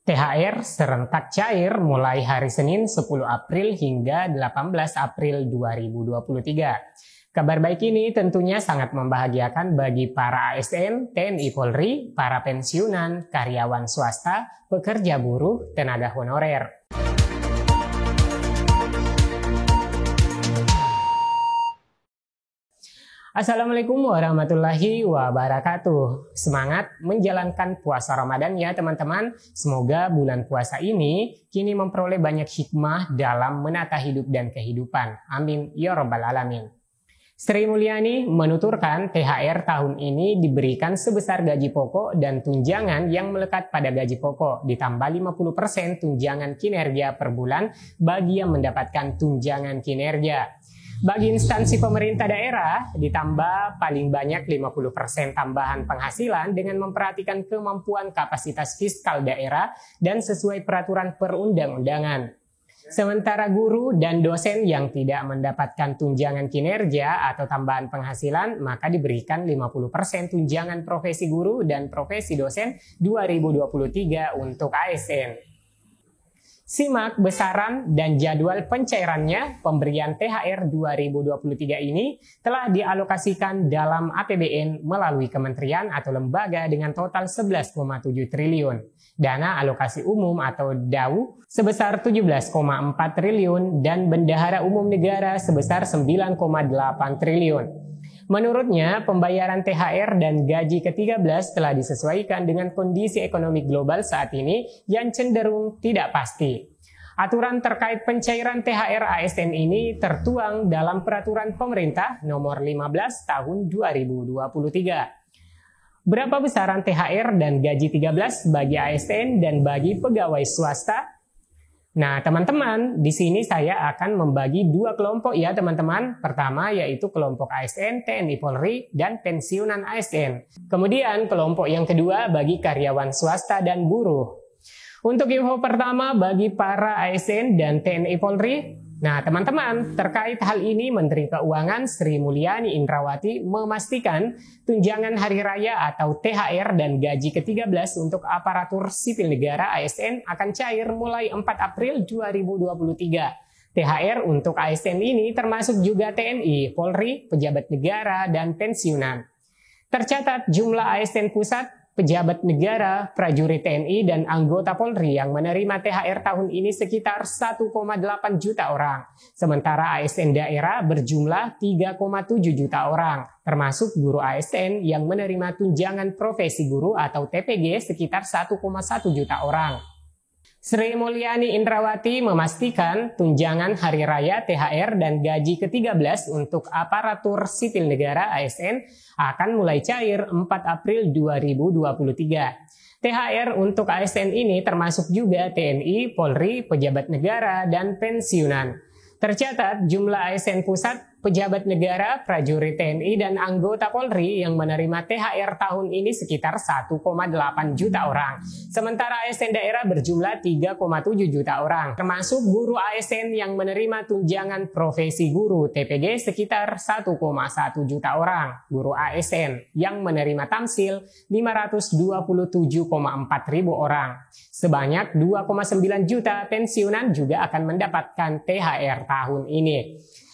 THR serentak cair mulai hari Senin 10 April hingga 18 April 2023. Kabar baik ini tentunya sangat membahagiakan bagi para ASN, TNI Polri, para pensiunan, karyawan swasta, pekerja buruh, tenaga honorer. Assalamualaikum warahmatullahi wabarakatuh. Semangat menjalankan puasa Ramadan ya teman-teman. Semoga bulan puasa ini kini memperoleh banyak hikmah dalam menata hidup dan kehidupan. Amin ya rabbal alamin. Sri Mulyani menuturkan THR tahun ini diberikan sebesar gaji pokok dan tunjangan yang melekat pada gaji pokok, ditambah 50% tunjangan kinerja per bulan bagi yang mendapatkan tunjangan kinerja. Bagi instansi pemerintah daerah, ditambah paling banyak 50% tambahan penghasilan dengan memperhatikan kemampuan kapasitas fiskal daerah dan sesuai peraturan perundang-undangan. Sementara guru dan dosen yang tidak mendapatkan tunjangan kinerja atau tambahan penghasilan, maka diberikan 50% tunjangan profesi guru dan profesi dosen 2023 untuk ASN. Simak besaran dan jadwal pencairannya. Pemberian THR 2023 ini telah dialokasikan dalam APBN melalui kementerian atau lembaga dengan total 11,7 triliun. Dana alokasi umum atau DAU sebesar 17,4 triliun dan bendahara umum negara sebesar 9,8 triliun. Menurutnya, pembayaran THR dan gaji ke-13 telah disesuaikan dengan kondisi ekonomi global saat ini yang cenderung tidak pasti. Aturan terkait pencairan THR ASN ini tertuang dalam Peraturan Pemerintah Nomor 15 Tahun 2023. Berapa besaran THR dan gaji 13 bagi ASN dan bagi pegawai swasta? Nah, teman-teman, di sini saya akan membagi dua kelompok ya, teman-teman. Pertama yaitu kelompok ASN, TNI Polri, dan pensiunan ASN. Kemudian kelompok yang kedua bagi karyawan swasta dan buruh. Untuk info pertama bagi para ASN dan TNI Polri. Nah, teman-teman, terkait hal ini Menteri Keuangan Sri Mulyani Indrawati memastikan tunjangan hari raya atau THR dan gaji ke-13 untuk aparatur sipil negara ASN akan cair mulai 4 April 2023. THR untuk ASN ini termasuk juga TNI, Polri, pejabat negara, dan pensiunan. Tercatat jumlah ASN pusat, pejabat negara, prajurit TNI, dan anggota Polri yang menerima THR tahun ini sekitar 1,8 juta orang. Sementara ASN daerah berjumlah 3,7 juta orang, termasuk guru ASN yang menerima tunjangan profesi guru atau TPG sekitar 1,1 juta orang. Sri Mulyani Indrawati memastikan tunjangan hari raya THR dan gaji ke-13 untuk aparatur sipil negara ASN akan mulai cair 4 April 2023. THR untuk ASN ini termasuk juga TNI, Polri, pejabat negara, dan pensiunan. Tercatat jumlah ASN pusat, pejabat negara, prajurit TNI, dan anggota Polri yang menerima THR tahun ini sekitar 1,8 juta orang. Sementara ASN daerah berjumlah 3,7 juta orang, termasuk guru ASN yang menerima tunjangan profesi guru TPG sekitar 1,1 juta orang. Guru ASN yang menerima tamsil 527,4 ribu orang. Sebanyak 2,9 juta pensiunan juga akan mendapatkan THR tahun ini.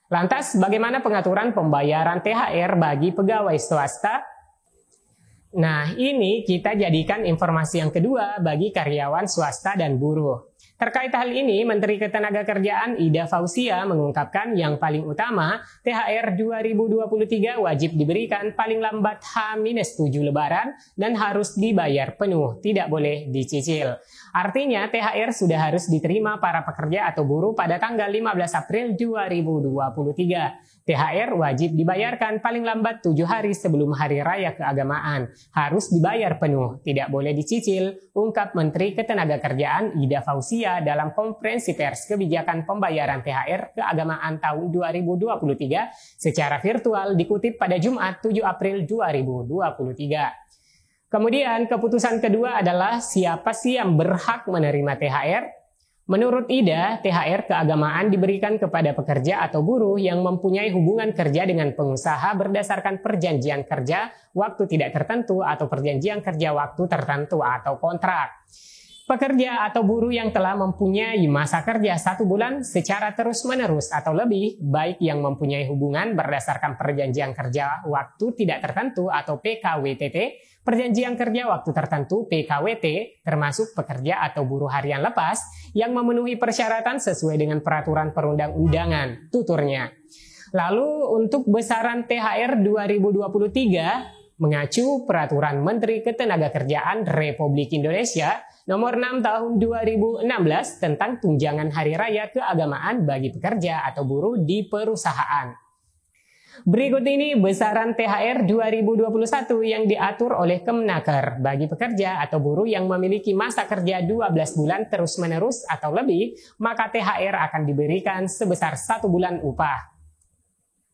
Lantas, bagaimana pengaturan pembayaran THR bagi pegawai swasta? Nah, ini kita jadikan informasi yang kedua bagi karyawan swasta dan buruh. Terkait hal ini, Menteri Ketenagakerjaan Ida Fauzia mengungkapkan yang paling utama, THR 2023 wajib diberikan paling lambat H-7 Lebaran dan harus dibayar penuh, tidak boleh dicicil. Artinya, THR sudah harus diterima para pekerja atau buruh pada tanggal 15 April 2023. THR wajib dibayarkan paling lambat 7 hari sebelum Hari Raya Keagamaan. Harus dibayar penuh, tidak boleh dicicil, ungkap Menteri Ketenagakerjaan Ida Fauzia dalam konferensi pers kebijakan pembayaran THR keagamaan tahun 2023 secara virtual dikutip pada Jumat 7 April 2023. Kemudian keputusan kedua adalah siapa sih yang berhak menerima THR? Menurut Ida, THR keagamaan diberikan kepada pekerja atau buruh yang mempunyai hubungan kerja dengan pengusaha berdasarkan perjanjian kerja waktu tidak tertentu atau perjanjian kerja waktu tertentu atau kontrak. Pekerja atau buruh yang telah mempunyai masa kerja 1 bulan secara terus-menerus atau lebih, baik yang mempunyai hubungan berdasarkan perjanjian kerja waktu tidak tertentu atau PKWTT, perjanjian kerja waktu tertentu PKWT, termasuk pekerja atau buruh harian lepas yang memenuhi persyaratan sesuai dengan peraturan perundang-undangan, tuturnya. Lalu untuk besaran THR 2023, mengacu Peraturan Menteri Ketenagakerjaan Republik Indonesia Nomor 6 Tahun 2016 tentang tunjangan hari raya keagamaan bagi pekerja atau buruh di perusahaan. Berikut ini besaran THR 2021 yang diatur oleh Kemnaker bagi pekerja atau buruh yang memiliki masa kerja 12 bulan terus-menerus atau lebih, maka THR akan diberikan sebesar 1 bulan upah.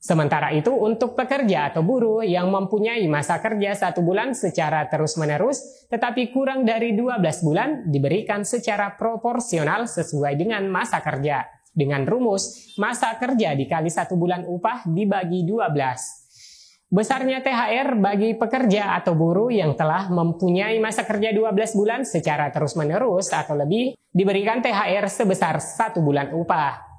Sementara itu untuk pekerja atau buruh yang mempunyai masa kerja 1 bulan secara terus-menerus tetapi kurang dari 12 bulan diberikan secara proporsional sesuai dengan masa kerja. Dengan rumus masa kerja dikali 1 bulan upah dibagi 12. Besarnya THR bagi pekerja atau buruh yang telah mempunyai masa kerja 12 bulan secara terus-menerus atau lebih diberikan THR sebesar 1 bulan upah.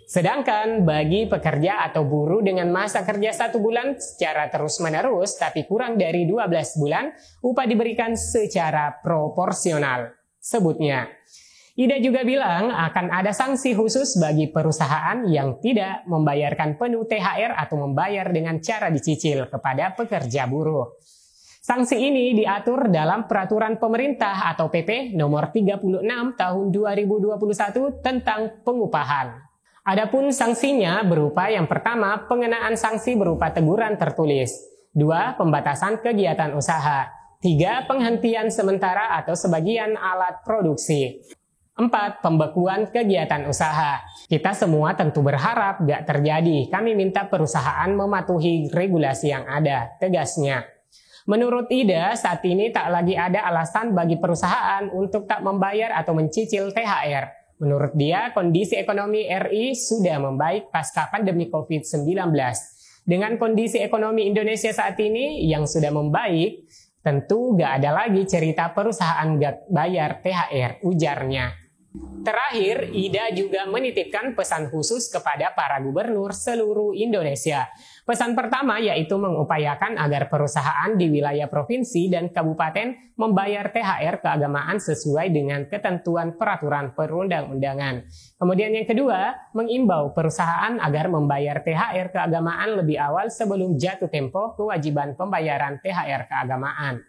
Sedangkan bagi pekerja atau buruh dengan masa kerja 1 bulan secara terus-menerus tapi kurang dari 12 bulan, upah diberikan secara proporsional. Sebutnya, Ida juga bilang akan ada sanksi khusus bagi perusahaan yang tidak membayarkan penuh THR atau membayar dengan cara dicicil kepada pekerja buruh. Sanksi ini diatur dalam Peraturan Pemerintah atau PP Nomor 36 Tahun 2021 tentang pengupahan. Adapun sanksinya berupa yang pertama, pengenaan sanksi berupa teguran tertulis. 2. Pembatasan kegiatan usaha. 3. Penghentian sementara atau sebagian alat produksi. 4. Pembekuan kegiatan usaha. Kita semua tentu berharap gak terjadi. Kami minta perusahaan mematuhi regulasi yang ada, tegasnya. Menurut Ida, saat ini tak lagi ada alasan bagi perusahaan untuk tak membayar atau mencicil THR. Menurut dia, kondisi ekonomi RI sudah membaik pasca pandemi COVID-19. Dengan kondisi ekonomi Indonesia saat ini yang sudah membaik, tentu gak ada lagi cerita perusahaan gak bayar THR, ujarnya. Terakhir, Ida juga menitipkan pesan khusus kepada para gubernur seluruh Indonesia. Pesan pertama yaitu mengupayakan agar perusahaan di wilayah provinsi dan kabupaten membayar THR keagamaan sesuai dengan ketentuan peraturan perundang-undangan. Kemudian yang kedua, mengimbau perusahaan agar membayar THR keagamaan lebih awal sebelum jatuh tempo kewajiban pembayaran THR keagamaan.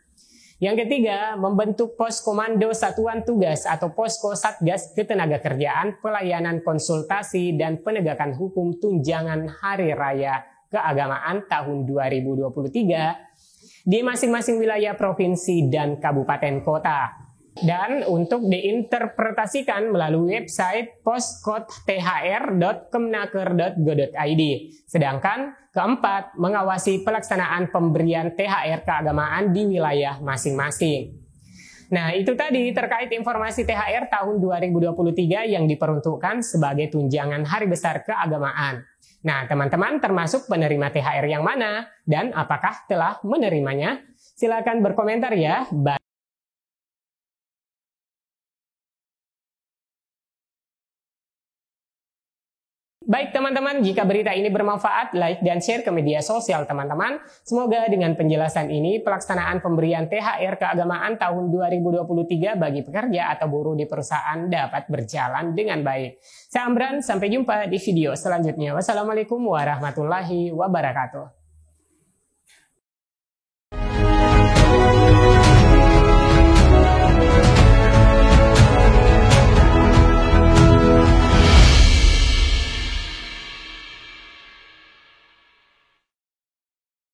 Yang ketiga, membentuk pos komando satuan tugas atau posko Satgas Ketenagakerjaan Pelayanan Konsultasi dan Penegakan Hukum Tunjangan Hari Raya Keagamaan tahun 2023 di masing-masing wilayah provinsi dan kabupaten kota. Dan untuk diinterpretasikan melalui website postcode.thr.kemnaker.go.id. Sedangkan keempat, mengawasi pelaksanaan pemberian THR keagamaan di wilayah masing-masing. Nah, itu tadi terkait informasi THR tahun 2023 yang diperuntukkan sebagai tunjangan hari besar keagamaan. Nah, teman-teman termasuk penerima THR yang mana dan apakah telah menerimanya? Silakan berkomentar ya. Baik teman-teman, jika berita ini bermanfaat, like dan share ke media sosial teman-teman. Semoga dengan penjelasan ini, pelaksanaan pemberian THR keagamaan tahun 2023 bagi pekerja atau buruh di perusahaan dapat berjalan dengan baik. Saya Amran, sampai jumpa di video selanjutnya. Wassalamualaikum warahmatullahi wabarakatuh.